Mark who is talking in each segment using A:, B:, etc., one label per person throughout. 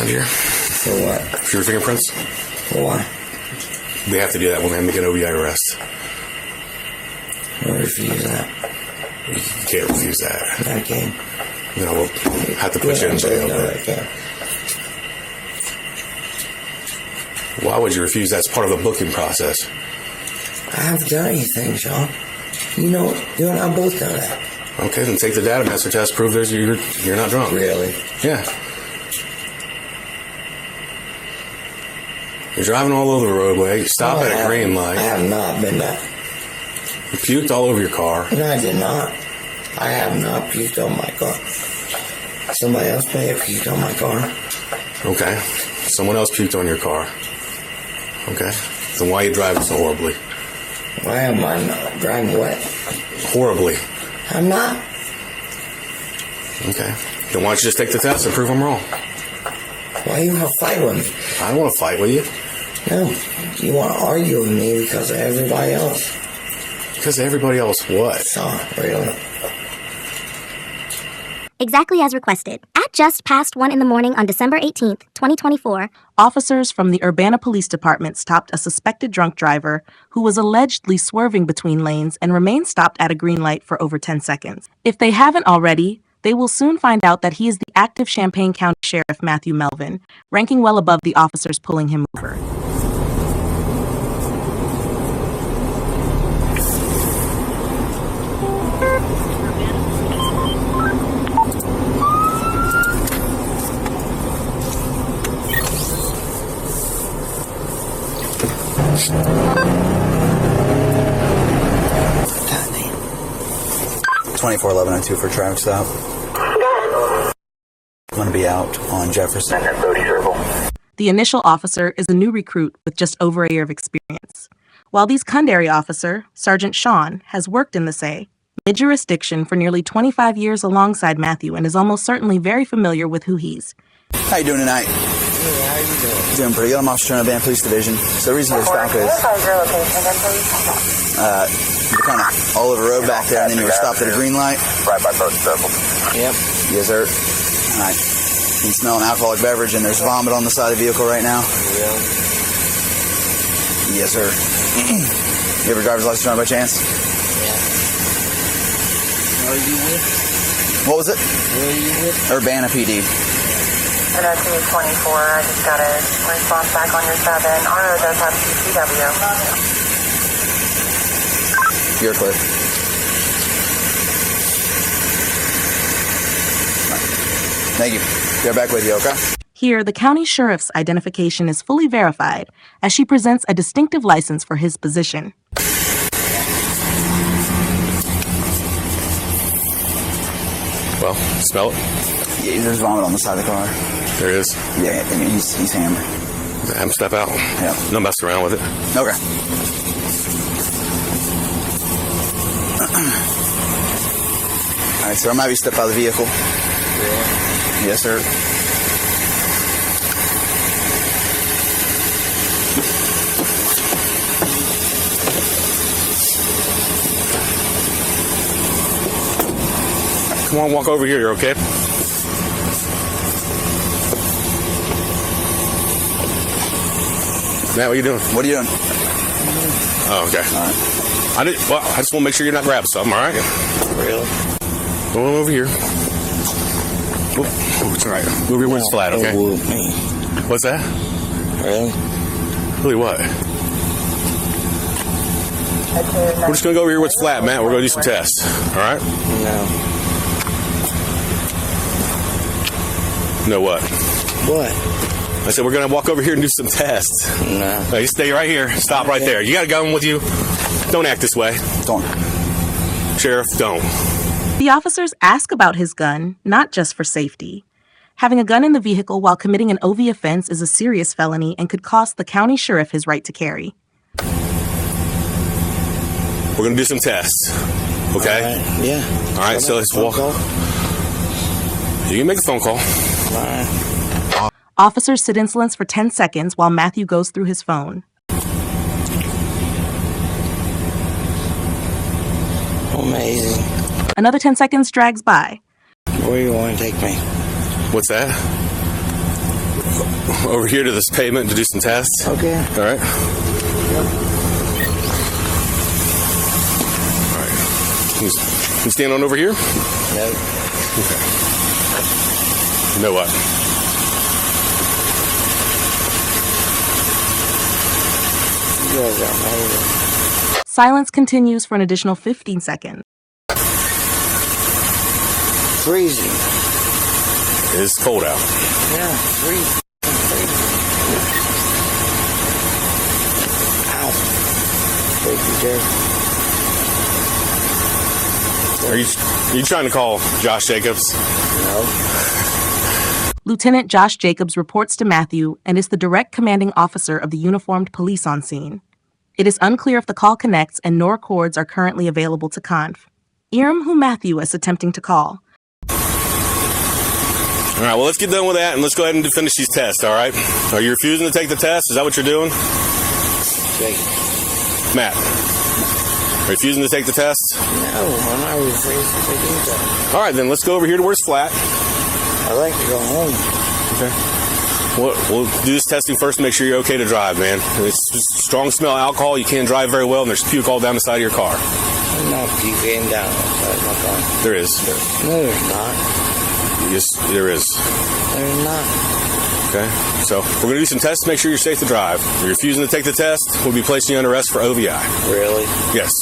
A: around here?
B: For what?
A: For your fingerprints?
B: For what?
A: We have to do that when we make an OVI arrest.
B: I'll refuse that.
A: You can't refuse that.
B: I can.
A: No, we'll have to put you in jail.
B: No, I can't.
A: Why would you refuse? That's part of the booking process.
B: I haven't done anything, Sean. You know, you and I both know that.
A: Okay, then take the data master test. Prove you're not drunk.
B: Really?
A: Yeah. You're driving all over the roadway. You stop at a green light.
B: I have not been that.
A: You puked all over your car.
B: No, I did not. I have not puked on my car. Somebody else may have puked on my car.
A: Okay. Someone else puked on your car. Okay. Then why are you driving so horribly?
B: Why am I not driving what?
A: Horribly.
B: I'm not.
A: Okay. Then why don't you just take the test and prove I'm wrong?
B: Why you want to fight with me?
A: I don't want to fight with you.
B: No. You want to argue with me because of everybody else.
A: Because everybody else what?
B: Sean, really?
C: Exactly as requested. At just past 1 a.m. on December 18th, 2024,
D: officers from the Urbana Police Department stopped a suspected drunk driver who was allegedly swerving between lanes and remained stopped at a green light for over 10 seconds. If they haven't already, they will soon find out that he is the active Champaign County Sheriff Matthew Melvin, ranking well above the officers pulling him over.
B: God damn.
E: 241102 for a traffic stop. I'm going to be out on Jefferson.
D: The initial officer is a new recruit with just over a year of experience, while the secondary officer, Sergeant Sean, has worked in the SAE, mid-jurisdiction for nearly 25 years alongside Matthew and is almost certainly very familiar with who he's.
E: How you doing tonight?
B: Hey, how you doing?
E: Doing pretty good. I'm Officer in the Urbana Police Division. So the reason for the stop is you're kind of all over the road back there, and then you were stopped at a green light.
F: Right by both circles.
E: Yep. Yes, sir. All right. You can smell an alcoholic beverage, and there's vomit on the side of the vehicle right now.
B: Really?
E: Yes, sir. You have a driver's license on by chance?
B: Yeah. Who are you with?
E: What was it?
B: Who are you with?
E: Urbana PD.
G: And that's 24. I just got a response back on your 7. RO does have CCW.
E: You're clear. Thank you. Get back with you, okay?
D: Here, the county sheriff's identification is fully verified as she presents a distinctive license for his position.
A: Well, smell it?
E: Yeah, there's vomit on the side of the car.
A: There is.
E: Yeah, I mean, he's hammered.
A: Have him step out.
E: Yeah.
A: No messing around with it.
E: Okay. All right, sir, I'm going to have you step out of the vehicle.
B: Yeah.
E: Yes, sir.
A: Come on, walk over here. You're okay? Matt, what are you doing?
E: What are you doing?
A: Oh, okay.
E: All right.
A: I just want to make sure you're not grabbing something, all right?
B: Really?
A: Go on over here. Oh, it's all right. Move your wings flat, okay?
B: Don't whoop me.
A: What's that?
B: Really?
A: Really what? We're just going to go over here where it's flat, Matt. We're going to do some tests, all right?
B: No.
A: No what?
B: What?
A: I said we're going to walk over here and do some tests.
B: No.
A: Now, you stay right here. Stop right there. You got a gun with you? Don't act this way.
E: Don't.
A: Sheriff, don't.
D: The officers ask about his gun, not just for safety. Having a gun in the vehicle while committing an OV offense is a serious felony and could cost the county sheriff his right to carry.
A: We're going to do some tests, okay?
B: All right. Yeah.
A: All right, so let's walk.
B: Call?
A: You can make a phone call.
B: All right.
D: Officers sit in silence for 10 seconds while Matthew goes through his phone.
B: Amazing.
D: Another 10 seconds drags by.
B: Where you want to take me?
A: What's that? over here to this pavement to do some tests.
B: Okay.
A: All right. All right. Can you stand on over here?
B: No.
A: Okay. You know what?
B: You guys are amazing.
D: Silence continues for an additional 15 seconds.
B: Freezing.
A: It's cold out.
B: Yeah, freezing. Ow. Thank you, Jay.
A: Are you trying to call Josh Jacobs?
B: No.
D: Lieutenant Josh Jacobs reports to Matthew and is the direct commanding officer of the uniformed police on scene. It is unclear if the call connects and nor cords are currently available to conf. Irem who Matthew is attempting to call.
A: All right, well, let's get done with that, and let's go ahead and finish these tests, all right? Are you refusing to take the test? Is that what you're doing?
B: Jay.
A: Matt, refusing to take the test?
B: No, I'm not refusing to take anything.
A: All right, then let's go over here to where it's flat.
B: I like to go home.
A: Okay. We'll do this testing first to make sure you're okay to drive, man. It's strong smell of alcohol. You can't drive very well, and there's puke all down the side of your car.
B: I'm not puking down outside my car.
A: There is.
B: No, there's not.
A: Yes, there is.
B: There's not.
A: Okay. So we're going to do some tests to make sure you're safe to drive. If you're refusing to take the test, we'll be placing you under arrest for OVI.
B: Really?
A: Yes.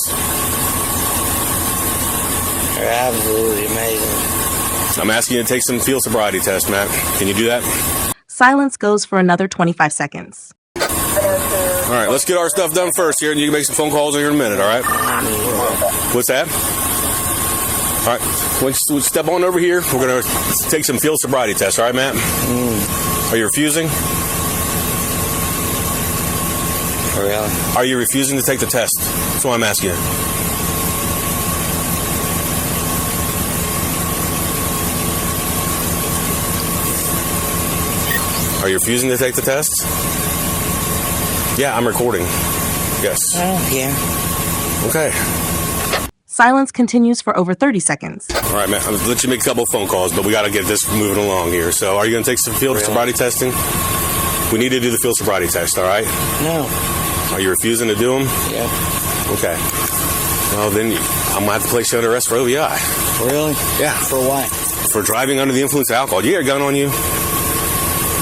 B: You're absolutely amazing.
A: I'm asking you to take some field sobriety test, Matt. Can you do that?
D: Silence goes for another 25 seconds.
A: All right, let's get our stuff done first here, and you can make some phone calls here in a minute, all right? What's that? All right, let's step on over here. We're going to take some field sobriety tests, all right, Matt? Are you refusing?
B: Really?
A: Are you refusing to take the test? That's what I'm asking you. Are you refusing to take the test? Yeah, I'm recording. Yes.
B: I don't care.
A: Okay.
D: Silence continues for over 30 seconds.
A: All right, man. I'll let you make a couple of phone calls, but we got to get this moving along here. So are you going to take some field sobriety testing? We need to do the field sobriety test, all right?
B: No.
A: Are you refusing to do them?
B: Yep.
A: Okay. Well, then I'm going to have to place you under arrest for OVI.
B: Really?
A: Yeah.
B: For what?
A: For driving under the influence of alcohol. You got a gun on you?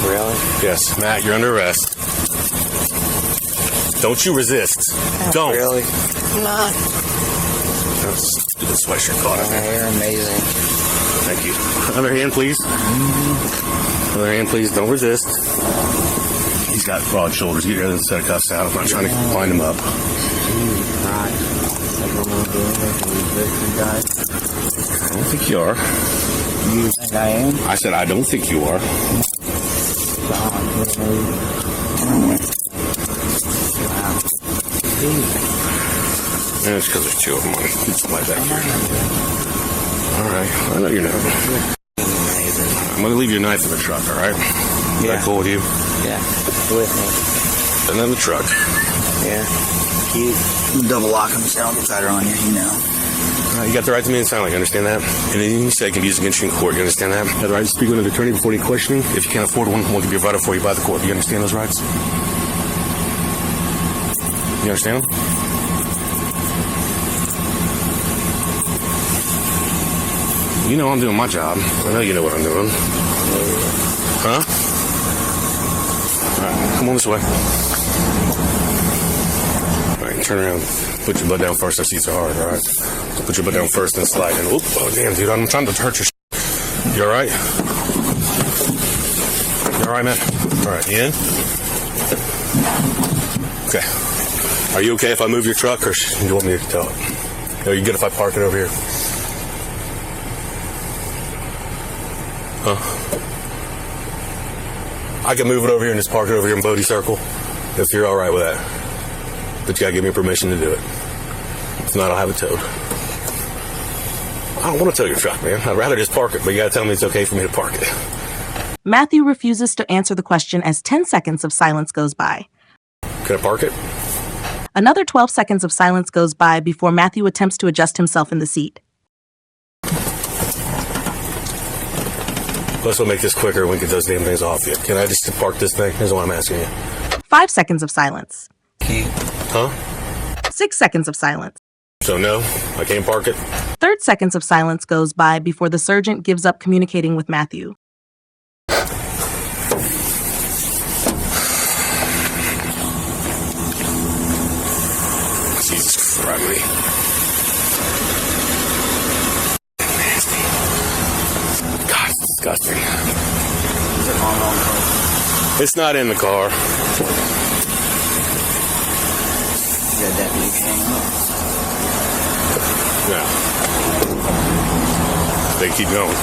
B: Really?
A: Yes. Matt, you're under arrest. Don't you resist. Don't.
B: Really? I'm not.
A: Let's do the sweatshirt caught.
B: You're amazing.
A: Thank you. Other hand, please. Other hand, please. Don't resist. He's got broad shoulders. Get your other set of cuffs out. I'm not trying to wind him up. I don't think you are.
B: You think I am?
A: I said I don't think you are. Yeah, it's because there's two of them on it. It's like that here. All right. I know you're not. I'm going to leave your knife in the truck, all right? Is that cool with you?
B: Yeah. With me.
A: And then the truck.
B: Yeah.
E: You double lock them, so I'll get tighter on you, you know.
A: You got the right to remain silent, you understand that? Anything you say can be used against you in court, you understand that? You have the right to speak with an attorney before any questioning. If you can't afford one, we'll give you a right for you by the court. Do you understand those rights? You understand them? You know I'm doing my job. I know you know what I'm doing. Huh? All right, come on this way. All right, turn around. Put your butt down first. Our seats are hard, all right? Put your butt down first and slide in. Oop, oh, damn, dude, I'm trying to hurt your You all right? You all right, man? All right, you in? Okay. Are you okay if I move your truck, or do you want me to tell it? Are you good if I park it over here? Huh? I can move it over here and just park it over here in Bodie Circle, if you're all right with that. But you gotta give me permission to do it. If not, I'll have it towed. I don't want to tow your truck, man. I'd rather just park it, but you gotta tell me it's okay for me to park it.
D: Matthew refuses to answer the question as 10 seconds of silence goes by.
A: Can I park it?
D: Another 12 seconds of silence goes by before Matthew attempts to adjust himself in the seat.
A: Let's make this quicker and we get those damn things off you. Can I just park this thing? Here's what I'm asking you.
D: 5 seconds of silence.
A: Huh?
D: 6 seconds of silence.
A: So no, I can't park it?
D: 3 seconds of silence goes by before the sergeant gives up communicating with Matthew.
A: Jesus Christ. Nasty. God, it's disgusting. It's not in the car. No. They keep going.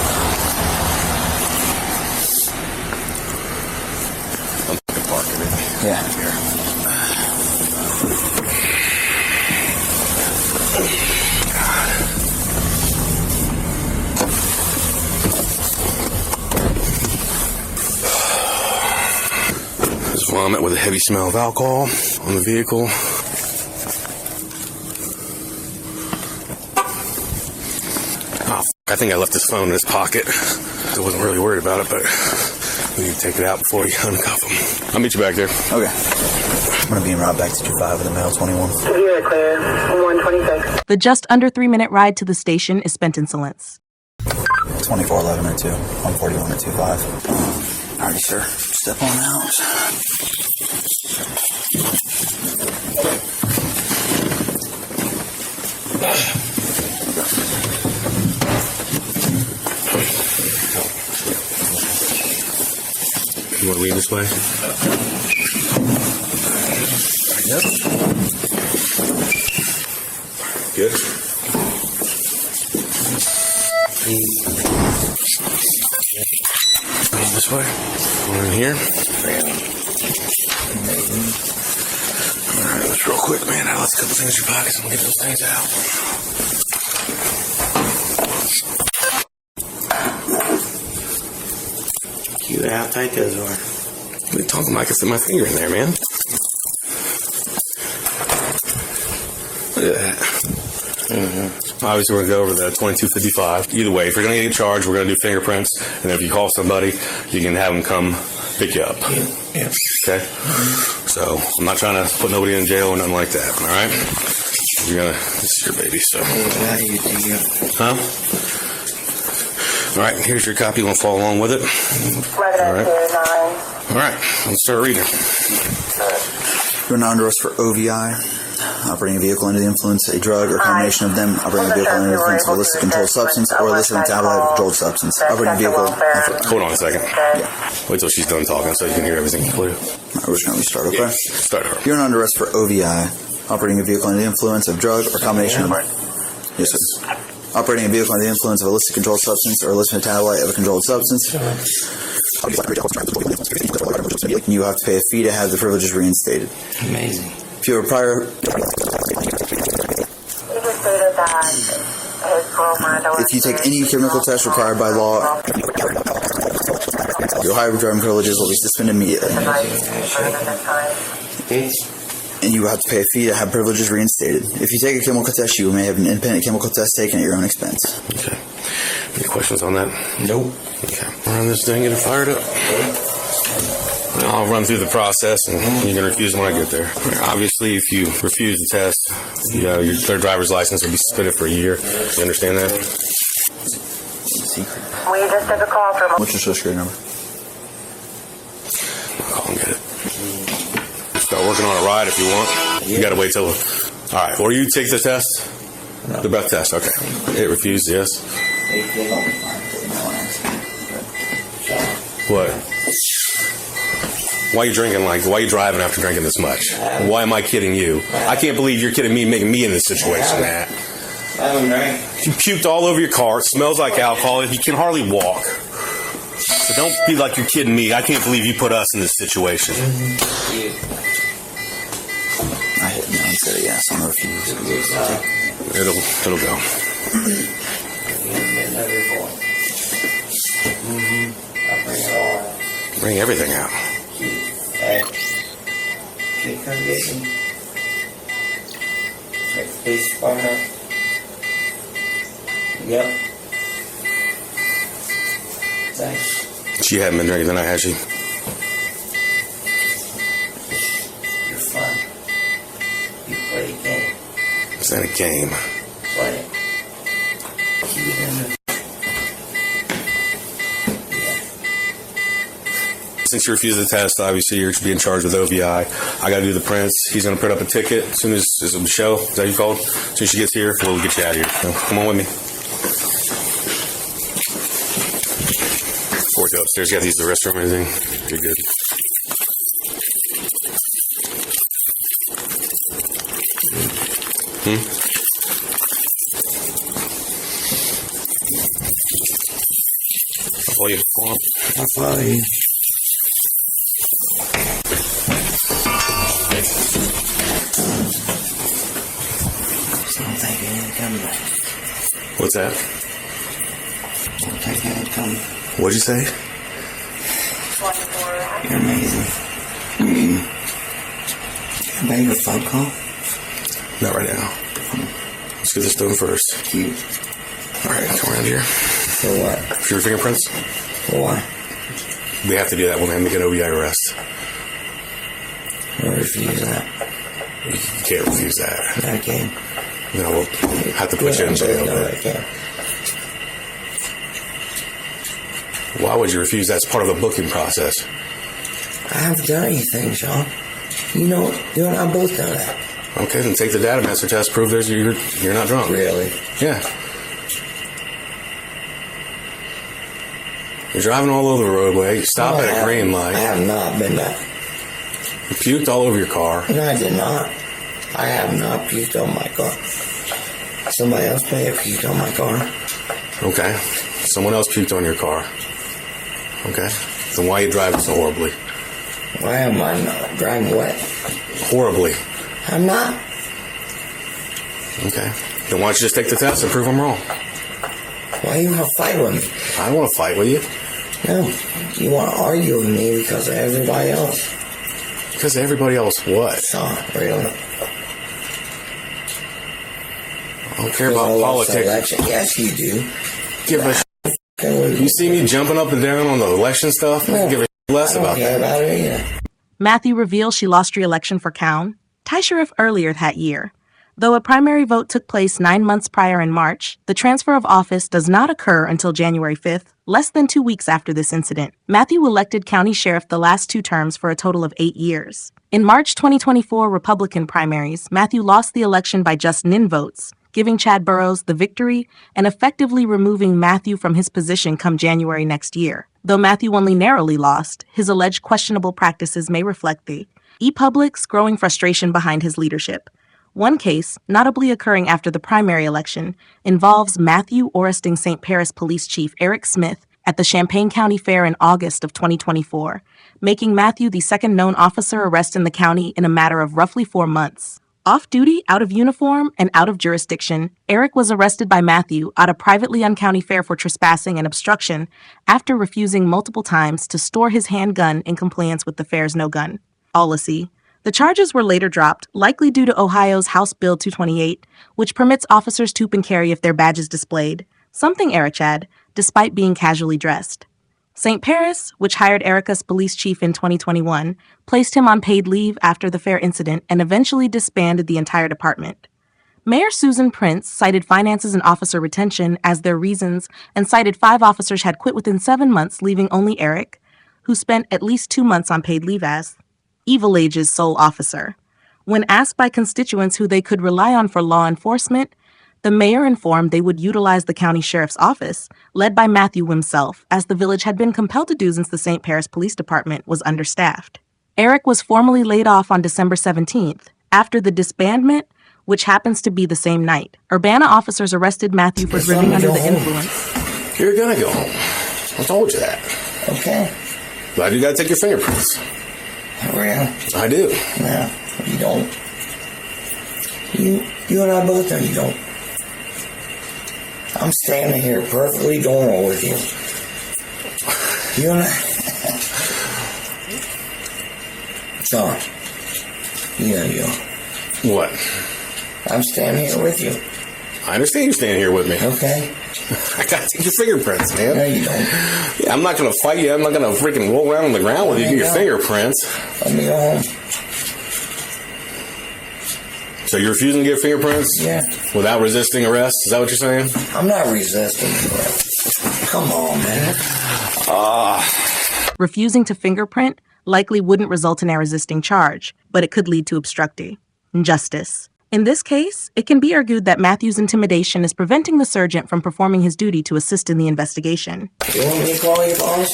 A: I'm fucking parking it.
E: Yeah.
A: Here. There's vomit with a heavy smell of alcohol on the vehicle. I think I left his phone in his pocket. I wasn't really worried about it, but we need to take it out before you uncuff him. I'll meet you back there.
E: Okay. I'm going to be en route back to 25 with a male 21.
G: You're clear. 126.
D: The just under 3-minute ride to the station is spent in insolence.
E: 2411 or 2. 141 or 25. Alrighty, sir. Step on out.
A: You want to lead this way? Yep. Good. Lead this way. We're in here. Alright, let's real quick, man. Now let's cut the things in your pockets and we'll get those things out.
B: How tight those are.
A: What are you talking about? I can fit my finger in there, man. Look at that. Obviously, we're going to go over the 2255. Either way, if you're going to get charged, we're going to do fingerprints. And if you call somebody, you can have them come pick you up.
B: Yeah.
A: Okay? So, I'm not trying to put nobody in jail or nothing like that. All right? You're going to, this is your baby, so. Huh? All right, here's your copy. You want to follow along with it? All right. All right, let's start reading.
E: You're not under arrest for OVI, operating a vehicle under the influence, a drug, or combination of them, operating a vehicle under the influence of a illicit controlled substance, or illicit metabolite of a controlled substance, operating a vehicle.
A: Hold on a second.
E: Yeah.
A: Wait till she's done talking so you can hear everything clear.
E: All right, we're just going to restart, okay?
A: Yeah, start her.
E: You're not under arrest for OVI, operating a vehicle under the influence of drug, or combination of. Yes, sir. Operating a vehicle under the influence of a illicit controlled substance or illicit metabolite of a controlled substance. You have to pay a fee to have the privileges reinstated.
B: Amazing.
E: If you have a prior... If you take any chemical test required by law, your higher driving privileges will be suspended immediately. And you will have to pay a fee to have privileges reinstated. If you take a chemical test, you may have an independent chemical test taken at your own expense.
A: Okay. Any questions on that?
B: Nope.
A: Okay. Run this thing, get it fired up. I'll run through the process, and you can refuse when I get there. Obviously, if you refuse the test, your driver's license will be suspended for a year. You understand that?
E: Secret.
G: We just took a call from...
E: What's your social security number?
A: I'll call and get it. Start working on a ride if you want. You gotta wait till... Alright, or you take the test? The breath test, okay. It refused, yes. What? Why are you drinking why are you driving after drinking this much? Why am I kidding you? I can't believe you're kidding me, making me in this situation, Matt. You puked all over your car. It smells like alcohol. You can hardly walk. So don't be like you're kidding me. I can't believe you put us in this situation.
E: I hit no instead of yes on the refuse.
A: It'll go. Bring everything out.
B: Hey, can you come get me? Police department. Yep. Thanks.
A: She hadn't been drinking tonight, has she?
B: You're fun. You play a game.
A: It's not a game.
B: Play it. Keep it in the...
A: Since you refused the test, obviously you're being charged with OVI. I got to do the prints. He's going to print up a ticket as soon as Michelle, is that you called? As soon as she gets here, we'll get you out of here. So, come on with me. Before we go upstairs, you got to use the restroom or anything? You're good. I'll follow you. Go on.
B: I'll follow you. Don't think it ain't coming back.
A: What's that?
B: Don't think it ain't coming.
A: What'd you say?
G: 24.
B: You're amazing. Can I make a phone call?
A: Not right now. Let's get this done first.
B: Cute.
A: All right, come around here.
B: For what?
A: For your fingerprints?
B: For what?
A: We have to do that when they make an OVI arrest.
B: I'll refuse that.
A: You can't refuse that.
B: I can.
A: No, we'll have to put you in jail.
B: No, I
A: But
B: can't.
A: why would you refuse? That's part of the booking process.
B: I haven't done anything, Sean. You know, you and I both know that.
A: Okay, then take the data master test. Prove you're not drunk.
B: Really?
A: Yeah. You're driving all over the roadway. You stop
B: No,
A: at a green
B: I
A: light.
B: have not been that.
A: You puked all over your car.
B: No, I did not. I have not puked on my car. Somebody else may have puked on my car.
A: Okay. Someone else puked on your car. Okay. Then why are you driving so horribly?
B: Why am I not driving wet?
A: Horribly.
B: I'm not.
A: Okay. Then why don't you just take the test and prove I'm wrong?
B: Why you want to fight with me?
A: I don't want to fight with you.
B: No, you want to argue with me because of everybody else.
A: Because everybody else what?
B: Sean, really?
A: I don't care about politics.
B: Election. Yes, you do.
A: Give a
B: Okay,
A: You see me jumping up and down on the election stuff?
B: No,
A: Give a less
B: I don't
A: about
B: care
A: that.
B: about it either.
D: Matthew reveals she lost re-election for Cowan, Ty Sheriff earlier that year. Though a primary vote took place 9 months prior in March, the transfer of office does not occur until January 5th, less than 2 weeks after this incident. Matthew elected county sheriff the last 2 terms for a total of 8 years. In March 2024 Republican primaries, Matthew lost the election by just 9 votes, giving Chad Burrows the victory and effectively removing Matthew from his position come January next year. Though Matthew only narrowly lost, his alleged questionable practices may reflect the public's growing frustration behind his leadership. One case, notably occurring after the primary election, involves Matthew arresting St. Paris Police Chief Eric Smith at the Champaign County Fair in August of 2024, making Matthew the second known officer arrested in the county in a matter of roughly 4 months. Off-duty, out of uniform, and out of jurisdiction, Eric was arrested by Matthew at a privately owned county fair for trespassing and obstruction after refusing multiple times to store his handgun in compliance with the fair's no-gun policy. The charges were later dropped, likely due to Ohio's House Bill 228, which permits officers to open and carry if their badge is displayed, something Eric had, despite being casually dressed. St. Paris, which hired Eric as police chief in 2021, placed him on paid leave after the fair incident and eventually disbanded the entire department. Mayor Susan Prince cited finances and officer retention as their reasons and cited 5 officers had quit within 7 months, leaving only Eric, who spent at least 2 months on paid leave as Evil Age's sole officer. When asked by constituents who they could rely on for law enforcement, the mayor informed they would utilize the county sheriff's office, led by Matthew himself, as the village had been compelled to do since the St. Paris Police Department was understaffed. Eric was formally laid off on December 17th, after the disbandment, which happens to be the same night. Urbana officers arrested Matthew for driving under the influence.
A: You're gonna go home. I told you that.
B: Okay.
A: But you gotta take your fingerprints.
B: Really?
A: I do.
B: No, you don't. You and I both know you don't. I'm standing here perfectly normal with you. You and I... Sean, you know you don't.
A: What?
B: I'm standing here with you.
A: I understand you're standing here with me.
B: Okay?
A: I gotta take your fingerprints, man.
B: No, you don't.
A: Yeah, I'm not gonna fight you. I'm not gonna freaking roll around on the ground with you. Get your fingerprints.
B: Let me go home.
A: So you're refusing to give fingerprints?
B: Yeah.
A: Without resisting arrest? Is that what you're saying?
B: I'm not resisting. Come on, man.
D: Refusing to fingerprint likely wouldn't result in a resisting charge, but it could lead to obstructing justice. In this case, it can be argued that Matthew's intimidation is preventing the sergeant from performing his duty to assist in the investigation.
B: You want me to call you, boss?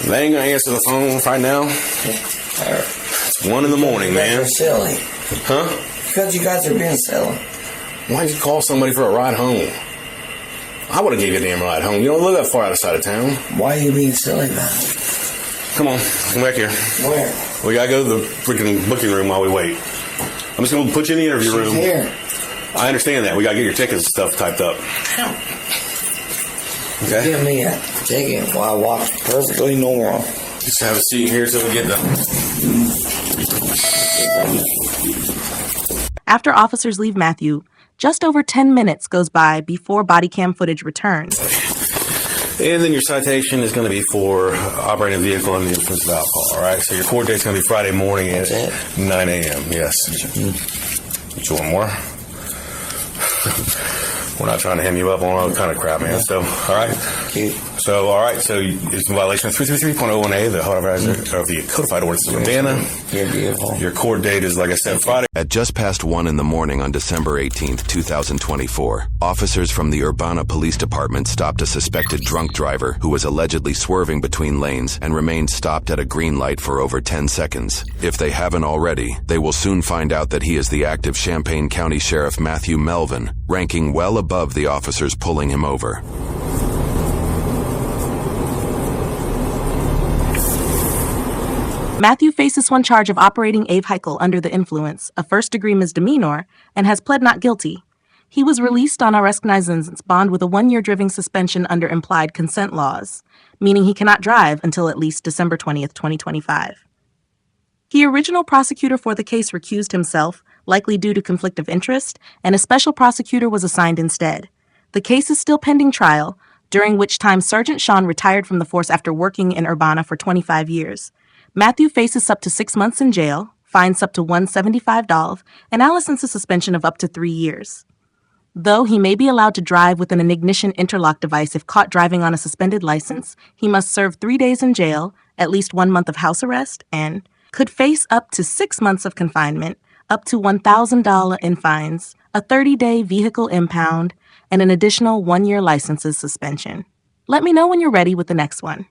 A: They ain't gonna answer the phone right now. It's 1 in the morning, man.
B: You're silly.
A: Huh?
B: Because you guys are being silly.
A: Why'd you call somebody for a ride home? I would have gave you a damn ride home. You don't live that far outside of town.
B: Why are you being silly, man?
A: Come on, come back here.
B: Where?
A: We gotta go to the freaking booking room while we wait. I'm just gonna put you in the interview room.
B: She's here.
A: I understand that. We gotta get your tickets and stuff typed up. Okay?
B: Give me a ticket while I walk perfectly normal.
A: Just have a seat here till we get done.
D: After officers leave Matthew, just over 10 minutes goes by before body cam footage returns.
A: And then your citation is going to be for operating a vehicle under the influence of alcohol, all right? So your court date's going to be Friday morning at 9 a.m., yes. You want more? We're not trying to hem you up on all kind of crap, man. So, all right? So, all right. So, it's in violation of 333.01A, the of the codified ordinance of Urbana. Your court date is, like I said, Friday.
F: At just past 1 in the morning on December 18th, 2024, officers from the Urbana Police Department stopped a suspected drunk driver who was allegedly swerving between lanes and remained stopped at a green light for over 10 seconds. If they haven't already, they will soon find out that he is the active Champaign County Sheriff Matthew Melvin, ranking well above the officers pulling him over.
D: Matthew faces one charge of operating a vehicle under the influence, a first-degree misdemeanor, and has pled not guilty. He was released on arrest-nizens bond with a 1-year driving suspension under implied consent laws, meaning he cannot drive until at least December 20th, 2025. The original prosecutor for the case recused himself, likely due to conflict of interest, and a special prosecutor was assigned instead. The case is still pending trial, during which time Sergeant Sean retired from the force after working in Urbana for 25 years. Matthew faces up to 6 months in jail, fines up to $175, and Allison's a suspension of up to 3 years. Though he may be allowed to drive with an ignition interlock device if caught driving on a suspended license, he must serve 3 days in jail, at least 1 month of house arrest, and could face up to 6 months of confinement, up to $1,000 in fines, a 30-day vehicle impound, and an additional 1-year license suspension. Let me know when you're ready with the next one.